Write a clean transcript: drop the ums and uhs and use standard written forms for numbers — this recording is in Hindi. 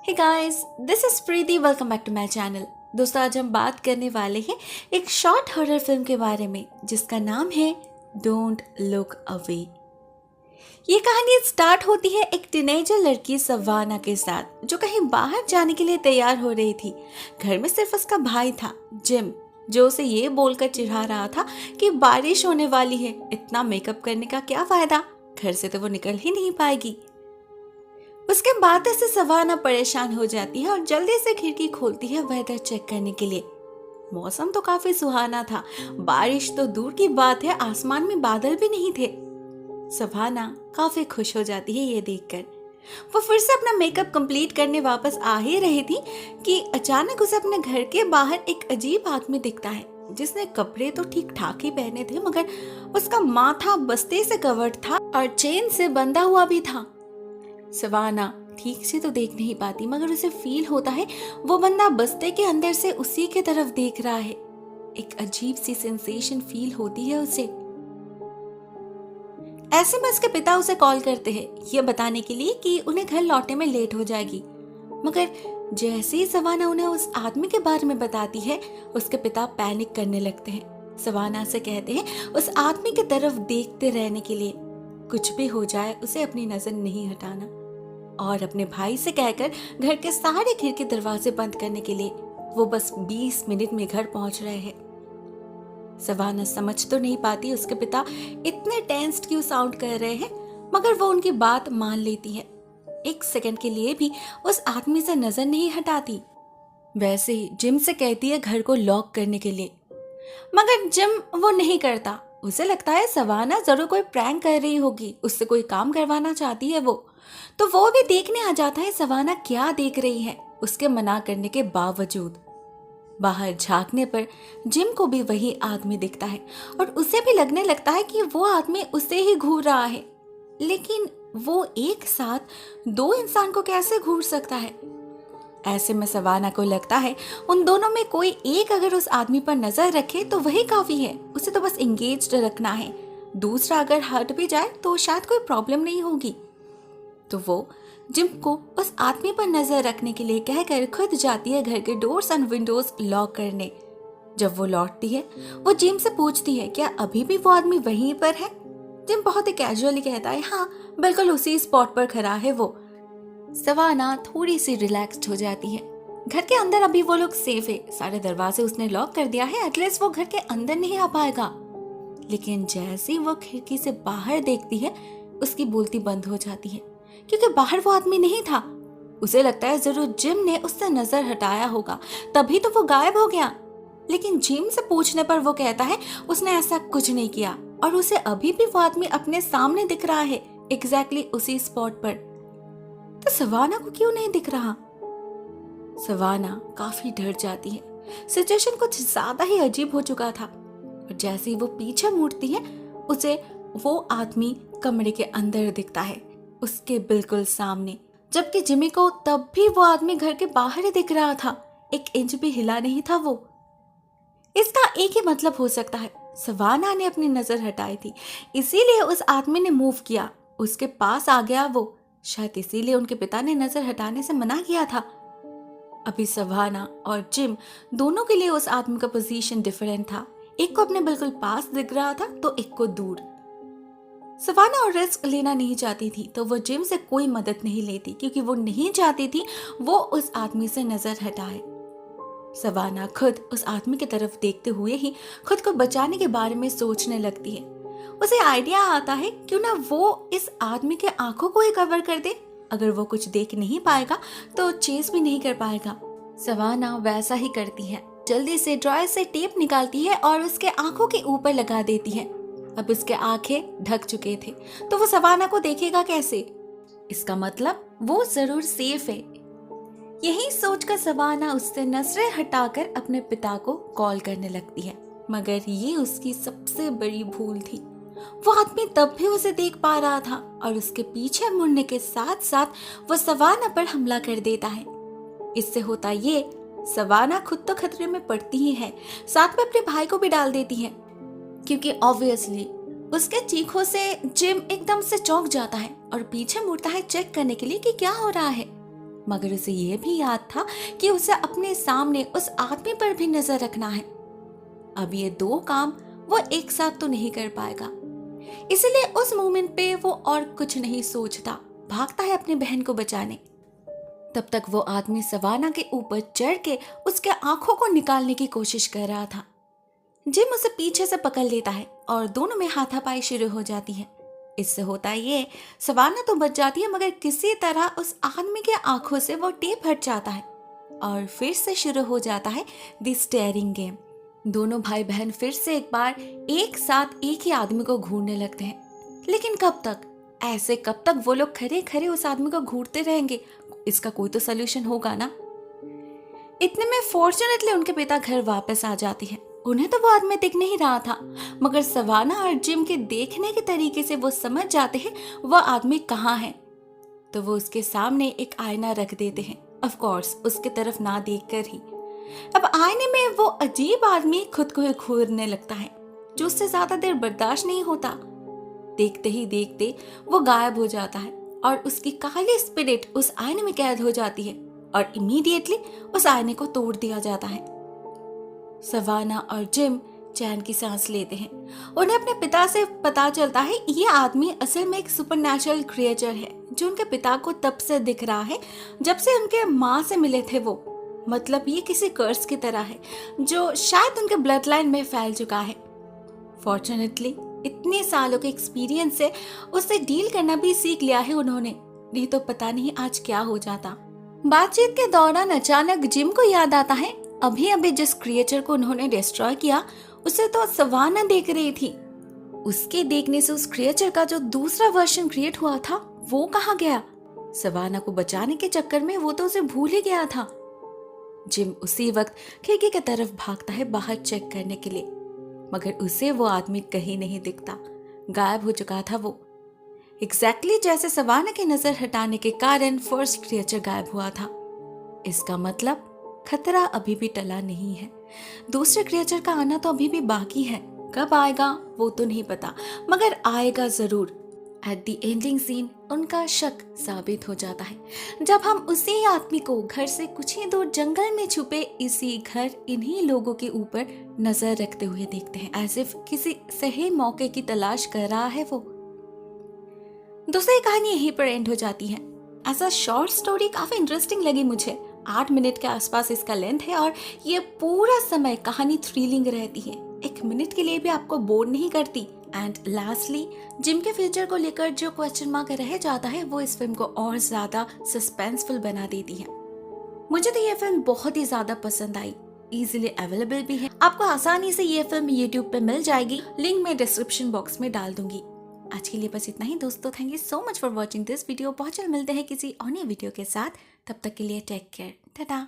Hey guys, this is Preeti. Welcome back to my channel. दोस्तों, आज हम बात करने वाले हैं एक शॉर्ट हॉरर फिल्म के बारे में जिसका नाम है डोंट लुक अवे। ये कहानी स्टार्ट होती है एक टीनेजर लड़की सवाना के साथ जो कहीं बाहर जाने के लिए तैयार हो रही थी। घर में सिर्फ उसका भाई था जिम, जो उसे ये बोलकर चिढ़ा रहा था कि बारिश होने वाली है, इतना मेकअप करने का क्या फायदा, घर से तो वो निकल ही नहीं पाएगी। उसके बाद से सवाना परेशान हो जाती है और जल्दी से खिड़की खोलती है वेदर चेक करने के लिए। मौसम तो काफी सुहाना था, बारिश तो दूर की बात है, आसमान में बादल भी नहीं थे। सवाना काफी खुश हो जाती है ये देखकर। वो फिर से अपना मेकअप कंप्लीट करने वापस आ ही रही थी कि अचानक उसे अपने घर के बाहर एक अजीब आदमी दिखता है जिसने कपड़े तो ठीक ठाक ही पहने थे, मगर उसका माथा बस्ते से कवर्ड था और चेन से बंधा हुआ भी था। सवाना ठीक से तो देख नहीं पाती, मगर उसे फील होता है वो बंदा बस्ते के अंदर से उसी के तरफ देख रहा है। एक अजीब सी सेंसेशन फील होती है उसे। ऐसे में उसके पिता उसे कॉल करते हैं ये बताने के लिए कि उन्हें घर लौटने में लेट हो जाएगी, मगर जैसे ही सवाना उन्हें उस आदमी के बारे में बताती है उसके पिता पैनिक करने लगते हैं। सवाना से कहते हैं उस आदमी की तरफ देखते रहने के लिए, कुछ भी हो जाए उसे अपनी नजर नहीं हटाना, और अपने भाई से कहकर घर के सारे खिड़की दरवाजे बंद करने के लिए वो बस 20 मिनट में घर पहुंच रहे हैं। सवाना समझ तो नहीं पाती उसके पिता इतने टेंस्ड क्यों साउंड कर रहे हैं, मगर वो उनकी बात मान लेती है। एक सेकंड के लिए भी उस आदमी से नजर नहीं हटाती। वैसे ही जिम से कहती है घर को लॉक करने के लिए, मगर जिम वो नहीं करता। उसे लगता है सवाना जरूर कोई प्रैंक कर रही होगी, उससे कोई काम करवाना चाहती है वो, तो वो भी देखने आ जाता है सवाना क्या देख रही है। उसके मना करने के बावजूद बाहर झांकने पर जिम को भी वही आदमी दिखता है और उसे भी लगने लगता है कि वो आदमी उसे ही घूर रहा है। लेकिन वो एक साथ दो इंसान को कैसे घूर सकता है? ऐसे में सवाना को लगता है उन दोनों में कोई एक अगर उस आदमी पर नजर रखे तो वही काफी है, उसे तो बस एंगेज्ड रखना है। दूसरा अगर हट भी जाए तो शायद कोई प्रॉब्लम नहीं होगी। तो वो जिम को उस आदमी पर नजर रखने के लिए कहकर खुद जाती है घर के डोर्स एंड विंडोज लॉक करने। जब वो लौटती है वो जिम से पूछती है क्या अभी भी वो आदमी वहीं पर है। जिम बहुत ही कैजुअली कहता है हाँ, बिल्कुल उसी स्पॉट पर खड़ा है वो। सवाना थोड़ी सी रिलैक्स्ड हो जाती है। घर के अंदर अभी वो लोग सेफ है, सारे दरवाजे उसने लॉक कर दिया है, एटलीस्ट वो घर के अंदर नहीं आ पाएगा। लेकिन जैसे ही वो खिड़की से बाहर देखती है उसकी बोलती बंद हो जाती है, क्योंकि बाहर वो आदमी नहीं था। उसे लगता है जरूर जिम ने उससे नजर हटाया होगा, तभी तो वो गायब हो गया। लेकिन जिम से पूछने पर वो कहता है उसने ऐसा कुछ नहीं किया और उसे अभी भी वो आदमी अपने सामने दिख रहा है, एग्जैक्टली उसी स्पॉट पर। तो सवाना को क्यों नहीं दिख रहा? सवाना काफी डर जाती है। सिचुएशन कुछ ज्यादा ही अजीब हो चुका था और जैसे ही वो पीछे मुड़ती है उसे वो आदमी कमरे के अंदर दिखता है, उसके बिल्कुल सामने। जबकि जिमी को तब भी वो आदमी घर के बाहर ही दिख रहा था, एक इंच भी हिला नहीं था वो। इसका एक ही मतलब हो सकता है, सवाना ने अपनी नजर हटाई थी, इसीलिए उस आदमी ने मूव किया, उसके पास आ गया वो। शायद इसीलिए उनके पिता ने नजर हटाने से मना किया था। अभी सवाना और जिम दोनों के लिए उस आदमी का पोजीशन डिफरेंट था, एक को अपने बिल्कुल पास दिख रहा था तो एक को दूर। सवाना और रिस्क लेना नहीं चाहती थी तो वो जिम से कोई मदद नहीं लेती, क्योंकि वो नहीं चाहती थी वो उस आदमी से नजर हटाए। सवाना खुद उस आदमी की तरफ देखते हुए ही खुद को बचाने के बारे में सोचने लगती है। उसे आइडिया आता है क्यों ना वो इस आदमी के आंखों को ही कवर कर दे, अगर वो कुछ देख नहीं पाएगा तो चेस भी नहीं कर पाएगा। सवाना वैसा ही करती है, जल्दी से ड्रॉयर से टेप निकालती है और उसके आंखों के ऊपर लगा देती है। अब उसके आंखें ढक चुके थे तो वो सवाना को देखेगा कैसे? इसका मतलब वो जरूर सेफ है। यही सोचकर सवाना उससे नजरें हटाकर अपने पिता को कॉल करने लगती है, मगर ये उसकी सबसे बड़ी भूल थी। वो आदमी तब भी उसे देख पा रहा था और उसके पीछे मुड़ने के साथ साथ वो सवाना पर हमला कर देता है। इससे होता ये, सवाना खुद तो खतरे में पड़ती ही है, साथ में अपने भाई को भी डाल देती है, क्योंकि ऑब्वियसली उसके चीखों से जिम एकदम से चौंक जाता है और पीछे मुड़ता है चेक करने के लिए कि क्या हो रहा है। मगर उसे यह भी याद था कि उसे अपने सामने उस आदमी पर भी नजर रखना है। अब ये दो काम वो एक साथ तो नहीं कर पाएगा, इसलिए उस मोमेंट पे वो और कुछ नहीं सोचता, भागता है अपनी बहन को बचाने। तब तक वो आदमी सवाना के ऊपर चढ़ के उसके आंखों को निकालने की कोशिश कर रहा था। जिम उसे पीछे से पकड़ लेता है और दोनों में हाथापाई शुरू हो जाती है। इससे होता ये, सवाना तो बच जाती है, मगर किसी तरह उस आदमी के आंखों से वो टेप हट जाता है और फिर से शुरू हो जाता है द स्टेयरिंग गेम। दोनों भाई बहन फिर से एक बार एक साथ एक ही आदमी को घूरने लगते हैं। लेकिन कब तक? ऐसे कब तक वो लोग खड़े खड़े उस आदमी को घूरते रहेंगे? इसका कोई तो सोल्यूशन होगा ना। इतने में फॉर्चुनेटली उनके पिता घर वापस आ जाते हैं। उन्हें तो वो आदमी दिख नहीं रहा था, मगर सवाना और जिम के देखने के तरीके से वो समझ जाते हैं वह आदमी कहाँ है। तो वो उसके सामने एक आईना रख देते हैं, ऑफ कोर्स उसके तरफ ना देखकर ही। अब आईने में वो अजीब आदमी खुद को ही घूरने लगता है, जो उससे ज्यादा देर बर्दाश्त नहीं होता। देखते ही देखते वो गायब हो जाता है और उसकी काली स्पिरिट उस आईने में कैद हो जाती है और इमीडिएटली उस आईने को तोड़ दिया जाता है। सवाना और जिम चैन की सांस लेते हैं। उन्हें अपने पिता से पता चलता है ये आदमी असल में एक सुपरनैचुरल क्रिएचर है, जो उनके पिता को तब से दिख रहा है जब से उनके माँ से मिले थे वो। मतलब ये किसी कर्स की तरह है जो शायद उनके ब्लड लाइन में फैल चुका है। फॉर्चुनेटली इतने सालों के एक्सपीरियंस से उससे डील करना भी सीख लिया है उन्होंने, नहीं तो पता नहीं आज क्या हो जाता। बातचीत के दौरान अचानक जिम को याद आता है अभी अभी जिस क्रिएचर को उन्होंने डिस्ट्रॉय किया उसे तो सवाना देख रही थी। उसके देखने से उस क्रिएचर का जो दूसरा वर्जन क्रिएट हुआ था वो कहाँ गया? सवाना को बचाने के चक्कर में वो तो उसे भूल ही गया था। जिम उसी वक्त खिड़की की तरफ भागता है बाहर चेक करने के लिए, मगर उसे वो आदमी कहीं नहीं दिखता। गायब हो चुका था वो, एग्जैक्टली जैसे सवाना की नजर हटाने के कारण फर्स्ट क्रिएचर गायब हुआ था। इसका मतलब खतरा अभी भी टला नहीं है। दूसरे क्रिएचर का आना तो अभी भी बाकी है, कब आएगा वो तो नहीं पता, मगर आएगा जरूर। एट द एंडिंग सीन उनका शक साबित हो जाता है जब हम उसी आदमी को घर से कुछ ही दूर जंगल में छुपे इसी घर इन्हीं लोगों के ऊपर नजर रखते हुए देखते हैं, एज इफ किसी सही मौके की तलाश कर रहा है वो। दूसरी कहानी यहीं पर एंड हो जाती है। एज अ शॉर्ट स्टोरी काफी इंटरेस्टिंग लगी मुझे। 8 मिनट के आसपास इसका लेंथ है और ये पूरा समय कहानी थ्रिलिंग रहती है, 1 मिनट के लिए भी आपको बोर नहीं करती। एंड लास्टली जिम के फ्यूचर को लेकर जो क्वेश्चन मार्क रह जाता है वो इस फिल्म को और ज्यादा सस्पेंसफुल बना देती है। मुझे तो ये फिल्म बहुत ही ज्यादा पसंद आई, इजीली अवेलेबल भी है, आपको आसानी से ये फिल्म YouTube पे मिल जाएगी, लिंक मैं डिस्क्रिप्शन बॉक्स में डाल दूंगी। आज के लिए बस इतना ही दोस्तों, thank you so much for watching this video. बहुत जल्द मिलते हैं किसी और नई वीडियो के साथ, तब तक के लिए टेक केयर, टाटा।